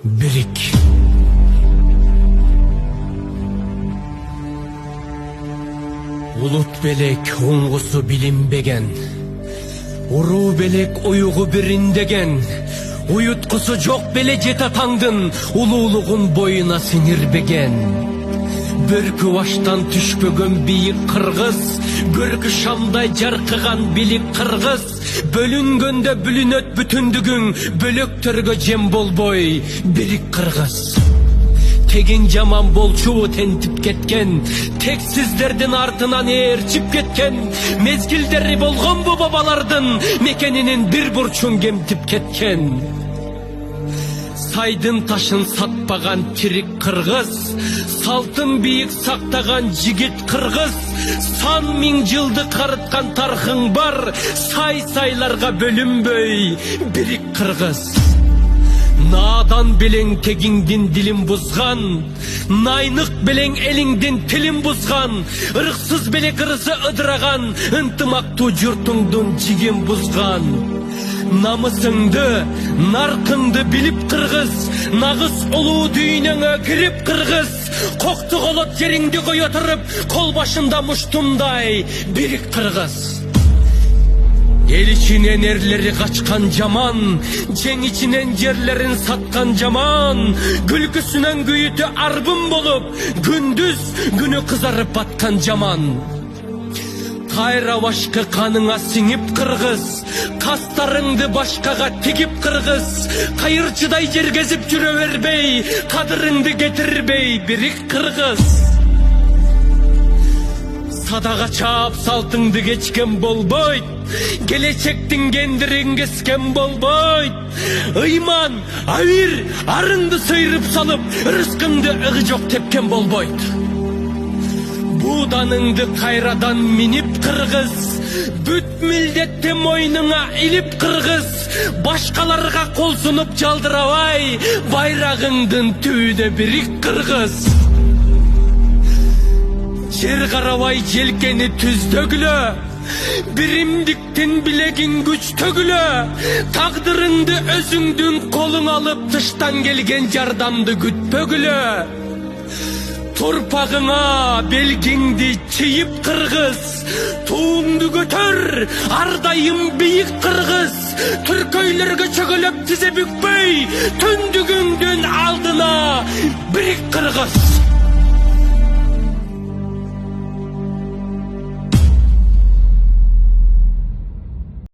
Birik. Ulut belek oңгусу билинбеген, уруу белек уюгу бириндеген, уюткусу жок беле жете таңдын улуулугун боюна сиңирбеген. Бөркү баштан түшпөгөн бийик кыргыз, көркү шамдай жаркыган билик кыргыз, бөлүнгөндө бүлүнөт бүтүндүгүң, бөлөктөргө жем болбой бирик кыргыз. Тегин жаман болчу тентип кеткен, тексиздердин артынан ээрчип кеткен, мезгилдери болгон бу бабалардын мекенинин бир бурчун кемтип кеткен. Сайдын ташын сатпаган тирик кыргыз, салтын бийик сактаган жигит кыргыз, сан миң жылды карыткан тархың бар, сай-сайларга бөлүнбөй бирик кыргыз. Надан белең тегиңдин дилин бузган, найнык белең элиңдин тилин бузган, ырксыз белек ырысы ыдыраган, ынтымактуу журтуңдун жигин бузган. Намысыңды, наркыңды билип кыргыз, нагыз улуу дүйнөңө кирип кыргыз, кокту колот жериңди кое туруп, кол башында муштумдай бирик кыргыз. Эл ичинен эрлери качкан жаман, жең ичинен жерлерин саткан жаман, күлкүсүнөн күйүтү арбын болуп, күндүз күнү кызарып баткан жаман. Кайра башкы каныңа сиңип кыргыз, кастарыңды башкага тигип кыргыз, кайырчыдай жергезип жүрө бербей, кадырыңды кетирбей бирик кыргыз. Садага чаап салтыңды кечкен болбойт, келечектин кендирин кескен болбойт. Ыйман, авир, арыңды сыйрып салып, рызкыңды ыгы жок тепкен болбойт. Буданыңды кайрадан минип кыргыз, бүт милдетти мойнуңа илип кыргыз, башкаларга кол сунуп жалдырабай, байрагыңдын түбүнө бирик кыргыз. Жер карабай желкени түздөгүлө, биримдиктин билегин күчтөгүлө, тагдырыңды өзүңдүн колуң алып, тыштан келген жардамды күтпөгүлө. Турпагыңа белгиңди чийип кыргыз, туңду көтөр, ар дайым бийик кыргыз, түркөйлөргө чөгөлөп тизе бүкпөй, түндүгүңдүн алдына бирик кыргыз.